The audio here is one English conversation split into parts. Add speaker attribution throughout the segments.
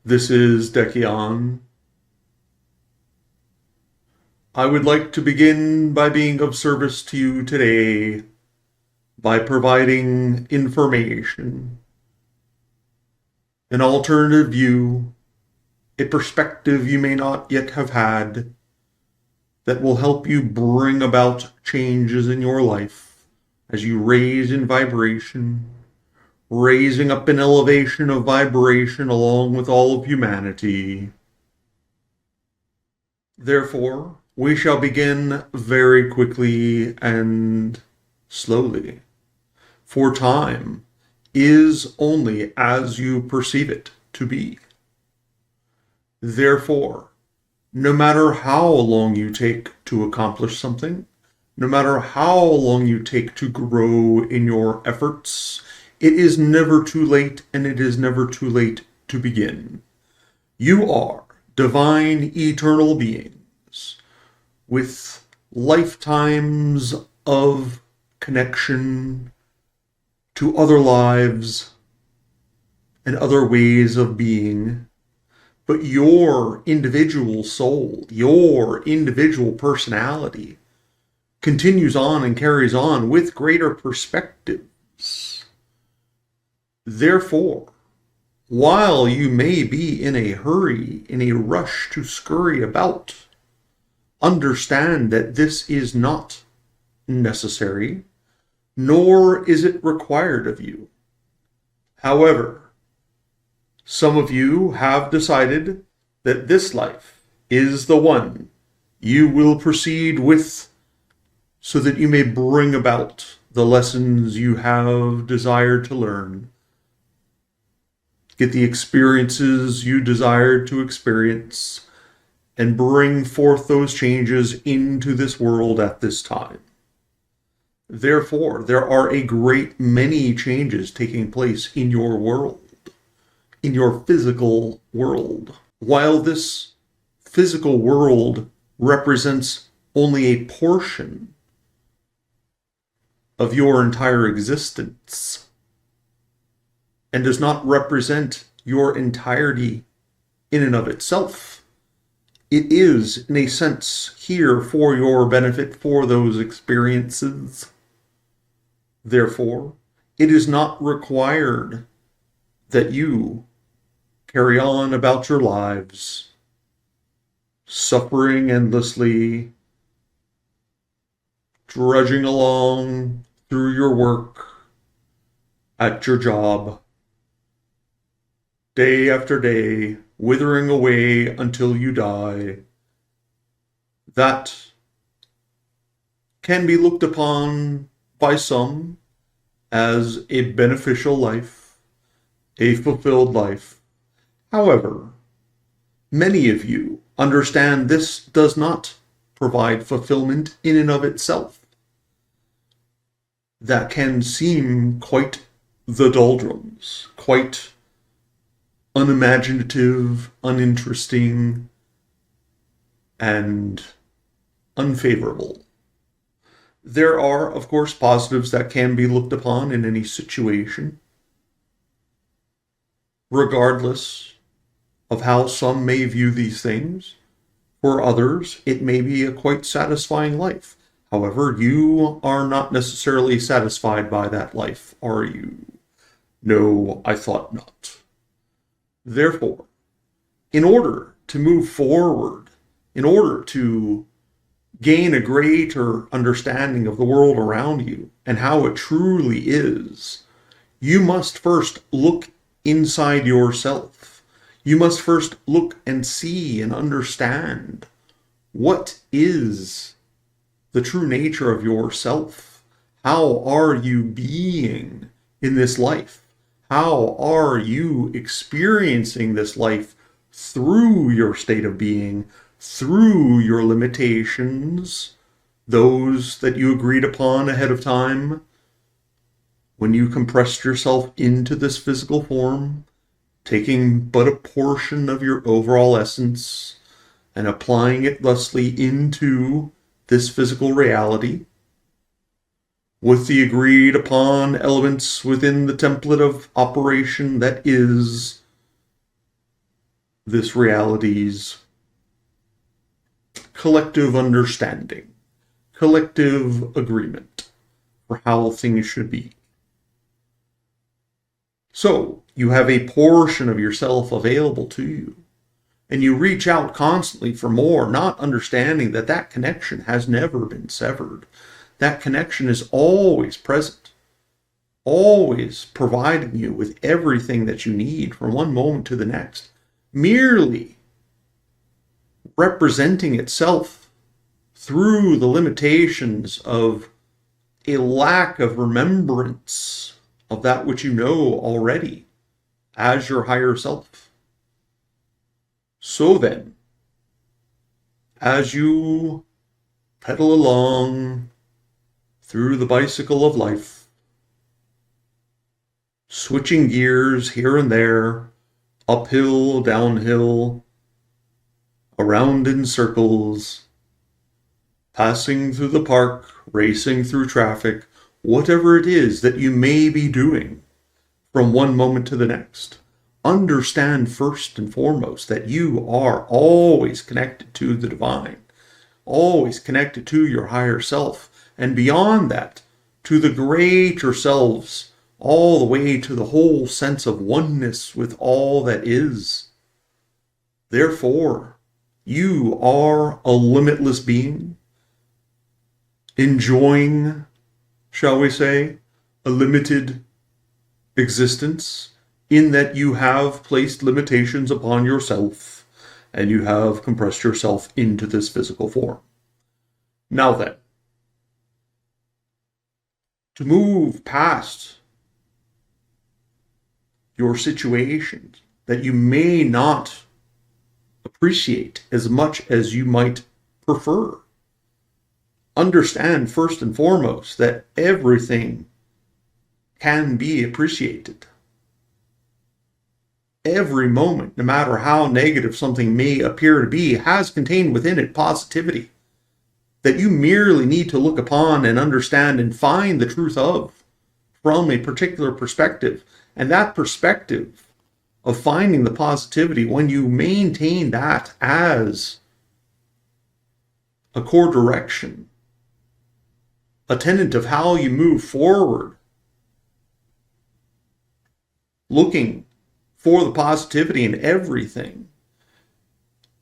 Speaker 1: This is Dekion. I would like to begin by being of service to you today by providing information, an alternative view, a perspective you may not yet have had that will help you bring about changes in your life as you raise in vibration, raising up an elevation of vibration along with all of humanity. Therefore, we shall begin very quickly and slowly, for time is only as you perceive it to be. Therefore, no matter how long you take to accomplish something, no matter how long you take to grow in your efforts, it is never too late, and it is never too late to begin. You are divine eternal beings with lifetimes of connection to other lives and other ways of being. But your individual soul, your individual personality continues on and carries on with greater perspectives. Therefore, while you may be in a hurry, in a rush to scurry about, understand that this is not necessary, nor is it required of you. However, some of you have decided that this life is the one you will proceed with so that you may bring about the lessons you have desired to learn, get the experiences you desired to experience, and bring forth those changes into this world at this time. Therefore, there are a great many changes taking place in your world, in your physical world. While this physical world represents only a portion of your entire existence and does not represent your entirety in and of itself, it is, in a sense, here for your benefit for those experiences. Therefore, it is not required that you carry on about your lives, suffering endlessly, drudging along through your work, at your job, day after day, withering away until you die. That can be looked upon by some as a beneficial life, a fulfilled life. However, many of you understand this does not provide fulfillment in and of itself. That can seem quite the doldrums, quite unimaginative, uninteresting, and unfavorable. There are, of course, positives that can be looked upon in any situation, regardless of how some may view these things. For others, it may be a quite satisfying life. However, you are not necessarily satisfied by that life, are you? No, I thought not. Therefore, in order to move forward, in order to gain a greater understanding of the world around you and how it truly is, you must first look inside yourself. You must first look and see and understand what is the true nature of yourself. How are you being in this life? How are you experiencing this life through your state of being, through your limitations, those that you agreed upon ahead of time when you compressed yourself into this physical form, taking but a portion of your overall essence and applying it thusly into this physical reality with the agreed upon elements within the template of operation that is this reality's collective understanding, collective agreement for how things should be. So you have a portion of yourself available to you, and you reach out constantly for more, not understanding that that connection has never been severed. That connection is always present, always providing you with everything that you need from one moment to the next, merely representing itself through the limitations of a lack of remembrance of that which you know already as your higher self. So then, as you pedal along through the bicycle of life, switching gears here and there, uphill, downhill, around in circles, passing through the park, racing through traffic, whatever it is that you may be doing from one moment to the next, understand first and foremost that you are always connected to the divine, always connected to your higher self, and beyond that, to the greater selves, all the way to the whole sense of oneness with all that is. Therefore, you are a limitless being, enjoying, shall we say, a limited existence, in that you have placed limitations upon yourself and you have compressed yourself into this physical form. Now then, to move past your situations that you may not appreciate as much as you might prefer, understand first and foremost that everything can be appreciated. Every moment, no matter how negative something may appear to be, has contained within it positivity that you merely need to look upon and understand and find the truth of from a particular perspective. And that perspective of finding the positivity, when you maintain that as a core direction, a tenet of how you move forward, looking for the positivity in everything,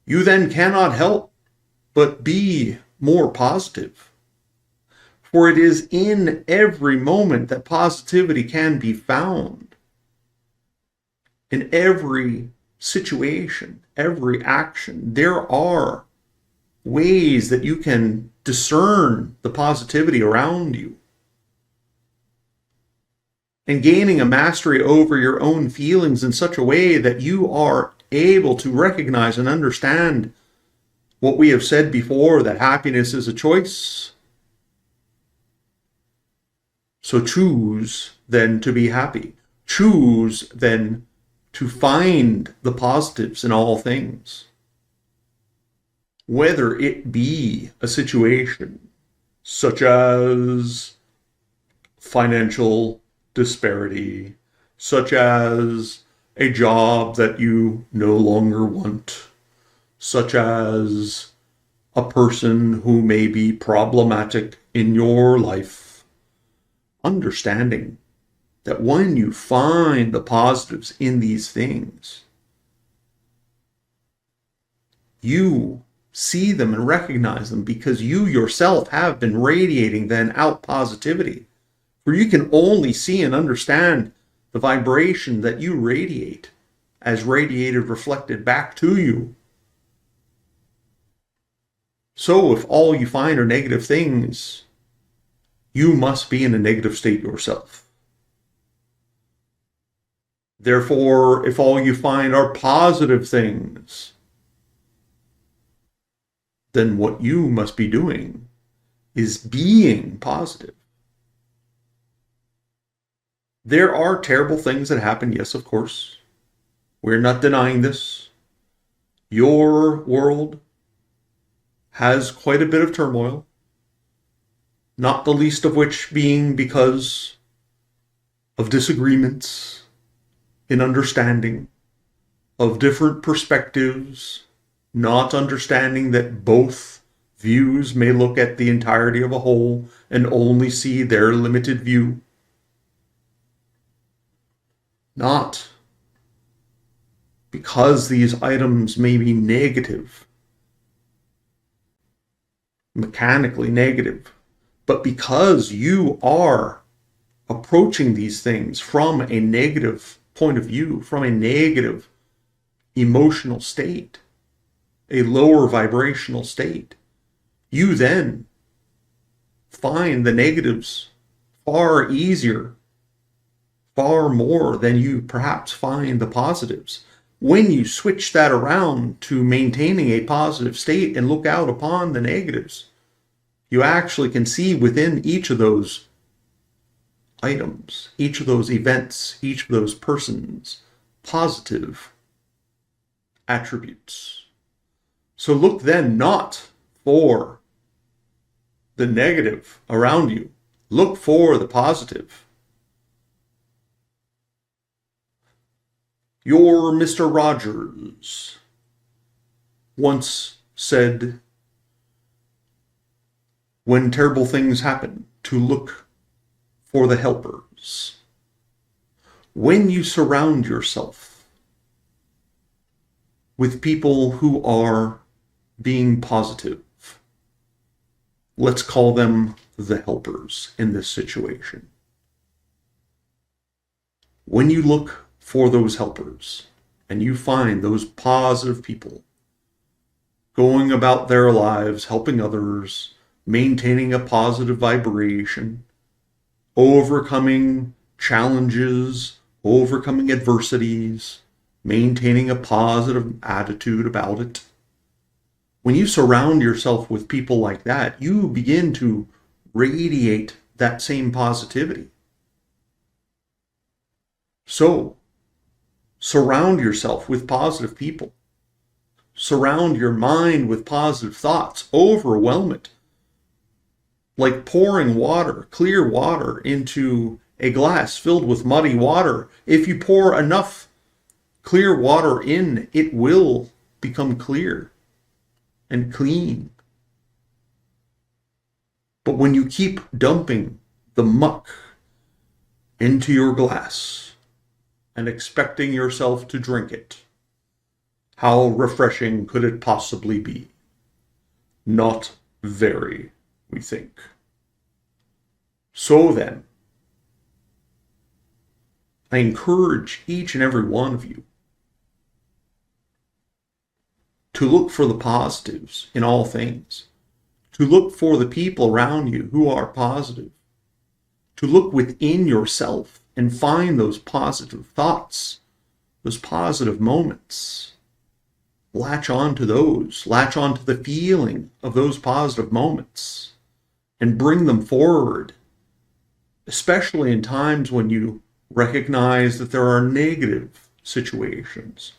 Speaker 1: you then cannot help but be more positive. For it is in every moment that positivity can be found. In every situation, every action, there are ways that you can discern the positivity around you. And gaining a mastery over your own feelings in such a way that you are able to recognize and understand what we have said before, that happiness is a choice. So choose then to be happy. Choose then to find the positives in all things. Whether it be a situation such as financial disparity, such as a job that you no longer want, such as a person who may be problematic in your life, understanding that when you find the positives in these things, you see them and recognize them because you yourself have been radiating then out positivity. For you can only see and understand the vibration that you radiate as radiated, reflected back to you. So if all you find are negative things, you must be in a negative state yourself. Therefore, if all you find are positive things, then what you must be doing is being positive. There are terrible things that happen, yes, of course. We're not denying this. Your world has quite a bit of turmoil, not the least of which being because of disagreements in understanding of different perspectives, not understanding that both views may look at the entirety of a whole and only see their limited view. Not because these items may be negative, mechanically negative, but because you are approaching these things from a negative point of view, from a negative emotional state, a lower vibrational state, you then find the negatives far easier, far more than you perhaps find the positives. When you switch that around to maintaining a positive state and look out upon the negatives, you actually can see within each of those items, each of those events, each of those persons, positive attributes. So look then not for the negative around you. Look for the positive. Your Mr. Rogers once said, when terrible things happen, to look for the helpers. When you surround yourself with people who are being positive, let's call them the helpers in this situation. When you look for those helpers and you find those positive people going about their lives, helping others, maintaining a positive vibration, overcoming challenges, overcoming adversities, maintaining a positive attitude about it. When you surround yourself with people like that, you begin to radiate that same positivity. So, surround yourself with positive people. Surround your mind with positive thoughts. Overwhelm it. Like pouring water, clear water, into a glass filled with muddy water. If you pour enough clear water in, it will become clear and clean. But when you keep dumping the muck into your glass and expecting yourself to drink it, how refreshing could it possibly be? Not very, we think. So then, I encourage each and every one of you to look for the positives in all things, to look for the people around you who are positive, to look within yourself and find those positive thoughts, those positive moments. Latch on to those, latch on to the feeling of those positive moments and bring them forward, especially in times when you recognize that there are negative situations.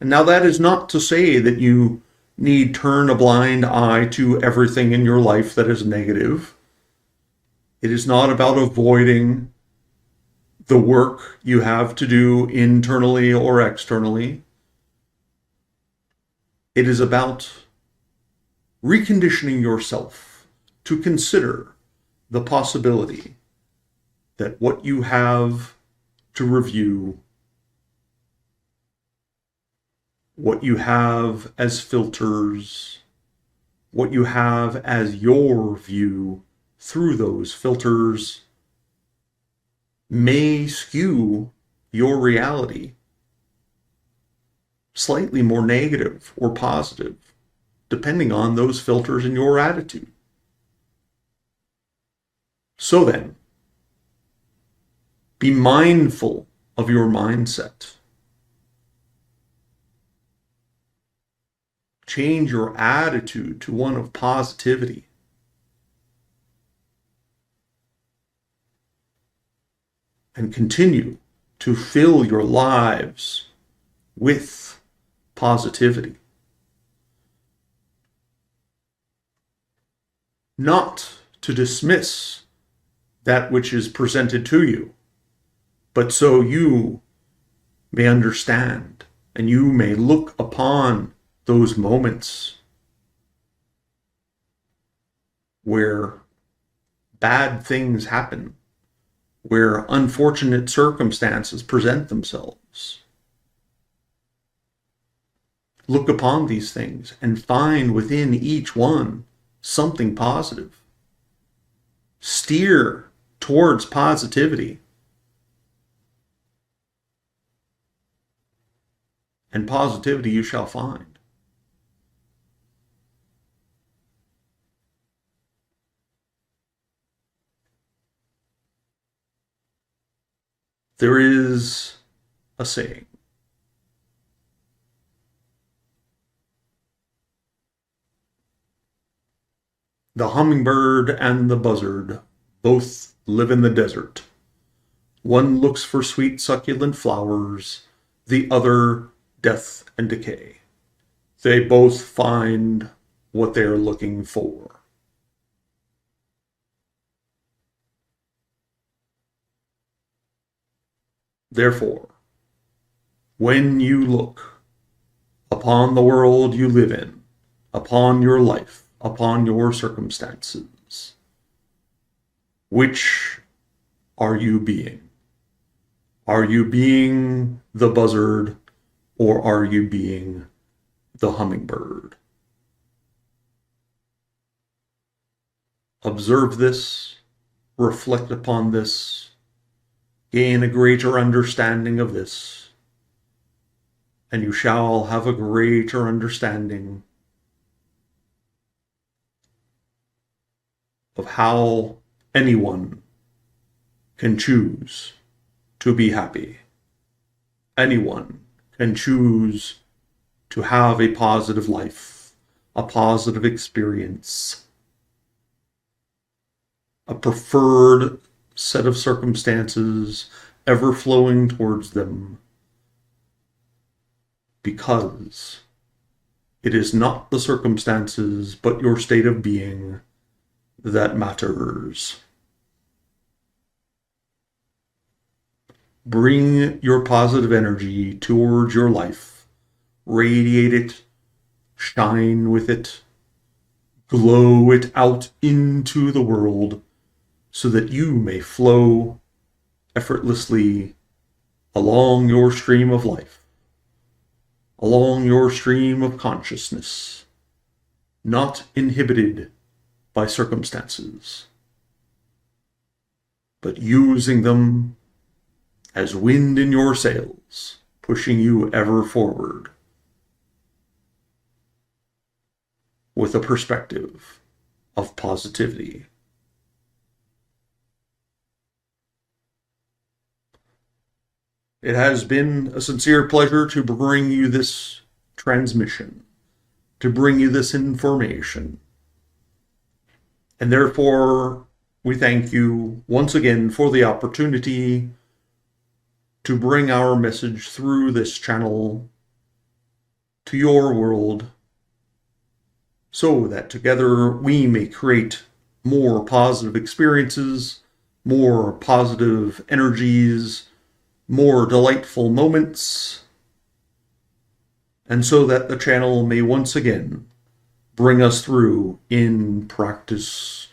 Speaker 1: And now that is not to say that you need turn a blind eye to everything in your life that is negative. It is not about avoiding the work you have to do internally or externally. It is about reconditioning yourself to consider the possibility that what you have to review, what you have as filters, what you have as your view through those filters may skew your reality slightly more negative or positive, depending on those filters and your attitude. So then, be mindful of your mindset. Change your attitude to one of positivity. And continue to fill your lives with positivity. Not to dismiss that which is presented to you, but so you may understand And you may look upon those moments where bad things happen, where unfortunate circumstances present themselves. Look upon these things and find within each one something positive. Steer towards positivity. And positivity you shall find. There is a saying. The hummingbird and the buzzard both live in the desert. One looks for sweet succulent flowers, the other death and decay. They both find what they're looking for. Therefore, when you look upon the world you live in, upon your life, upon your circumstances, which are you being? Are you being the buzzard, or are you being the hummingbird? Observe this, reflect upon this, gain a greater understanding of this, and you shall have a greater understanding of how anyone can choose to be happy. Anyone can choose to have a positive life, a positive experience, a preferred set of circumstances ever flowing towards them, because it is not the circumstances but your state of being that matters. Bring your positive energy towards your life. Radiate it, shine with it, glow it out into the world so that you may flow effortlessly along your stream of life, along your stream of consciousness, not inhibited by circumstances, but using them as wind in your sails, pushing you ever forward with a perspective of positivity. It has been a sincere pleasure to bring you this transmission, to bring you this information. And therefore, we thank you once again for the opportunity to bring our message through this channel to your world, so that together we may create more positive experiences, more positive energies, more delightful moments, and so that the channel may once again bring us through in practice,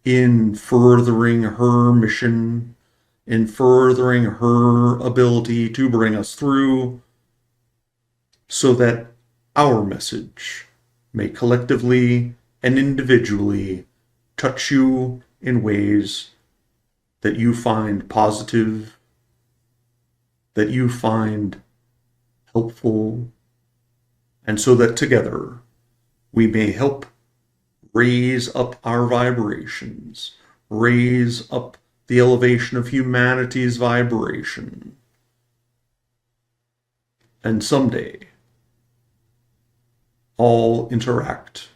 Speaker 1: in furthering her mission, in furthering her ability to bring us through, so that our message may collectively and individually touch you in ways that you find positive, that you find helpful, and so that together we may help raise up our vibrations, raise up the elevation of humanity's vibration, and someday all interact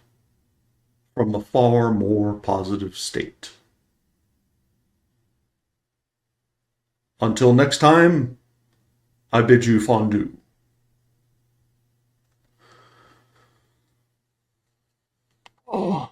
Speaker 1: from a far more positive state. Until next time, I bid you fondue. Oh.